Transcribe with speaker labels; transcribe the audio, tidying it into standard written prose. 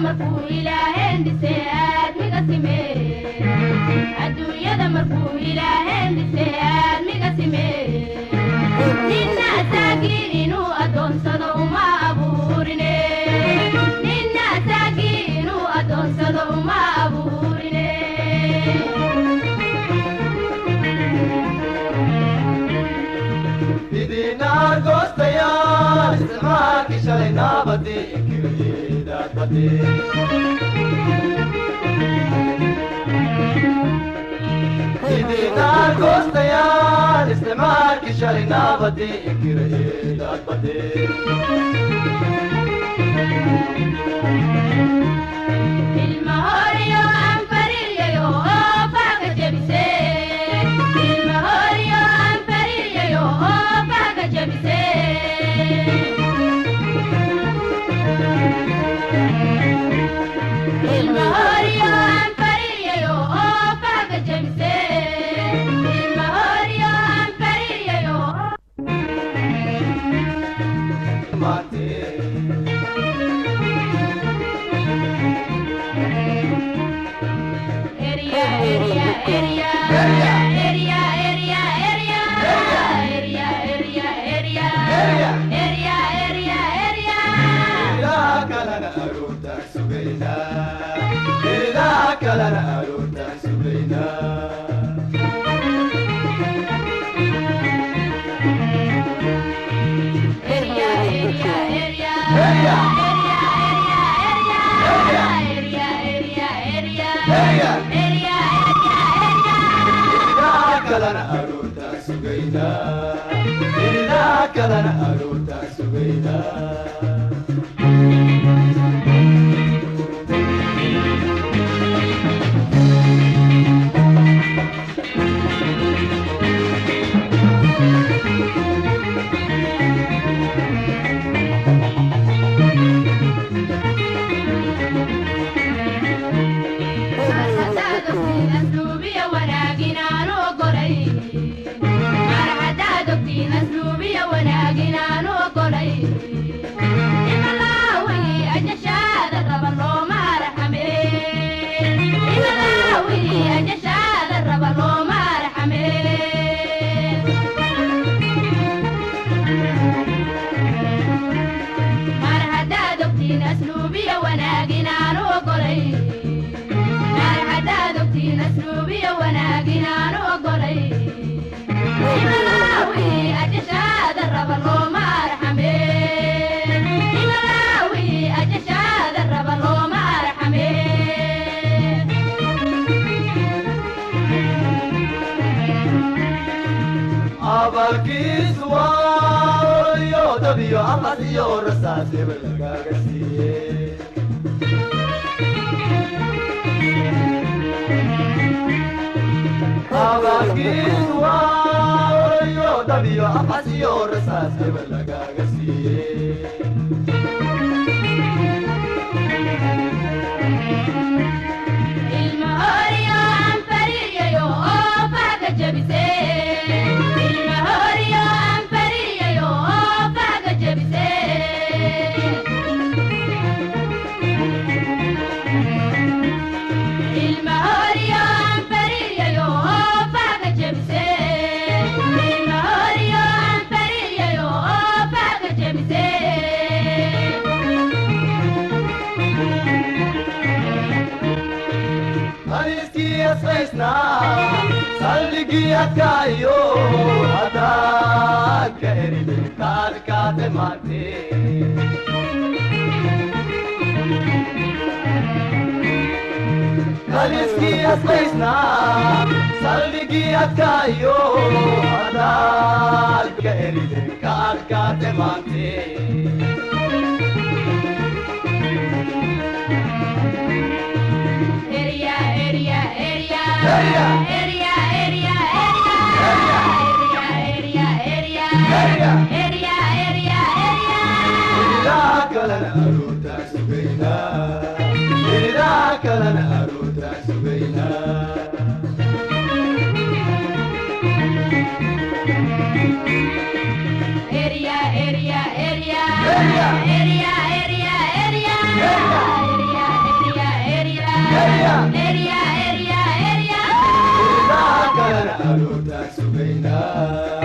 Speaker 1: markuu ilaaheen dhise aadmiga simee adduunyada markuu ilaaheen dhise aadmiga simee ninna asaagiin inuu adoonsado uma abuurine ninna asaagiin inuu adoonsado uma abuurine
Speaker 2: idina goostayaan isticmaalkii shalay naabadii inkiryeedaad badee idina goostayaan isticmaalkii shalay naabadii inkiryeedaad badee
Speaker 1: ilma horiyo aan fariryayo oo faaga jebisee ilma horiyo aan fariryayo oo faaga jebisee ilma horiyo aan fariryayo oo faaga jebisee ilma horiyo aan fariryayo
Speaker 2: maantee
Speaker 1: area area area area area area area area area area area area
Speaker 2: ilaa kalena aroortaan sugaynaa ilaa kalena aroortaan sugaynaa
Speaker 1: area area area
Speaker 2: Area. ilaa kalena aroortaan sugaynaa ilaa kalena aroortaan sugaynaa abalkiisu waa yo dabiyo amas iyo rasaas hebel lagaaga siiyey abalkiisu waa yo dabiyo amas iyo rasaas hebel lagaaga siiyey
Speaker 1: ilma horiyo aan fariryayo oo faaga jebisee ilma horiyo aan fariryayo oo faaga jebisee ilma horiyo aan fariryayo oo faaga jebisee ilma horiyo aan fariryayo oo faaga jebisee
Speaker 2: haliskii asqaysnaa salligii adkaayo hadaad ka eride kaadkaate maantee haliskii asqaysnaa salligii adkaayo hadaad ka eride kaadkaate maantee
Speaker 1: area area area
Speaker 2: Area.
Speaker 1: area area area area area
Speaker 2: Area.
Speaker 1: area area area
Speaker 2: ilaa kalena aroortaan sugaynaa ilaa kalena aroortaan sugaynaa
Speaker 1: area area area
Speaker 2: Area.
Speaker 1: area area area area اريا اريا اريا
Speaker 2: إذا كان ألوتا سبينا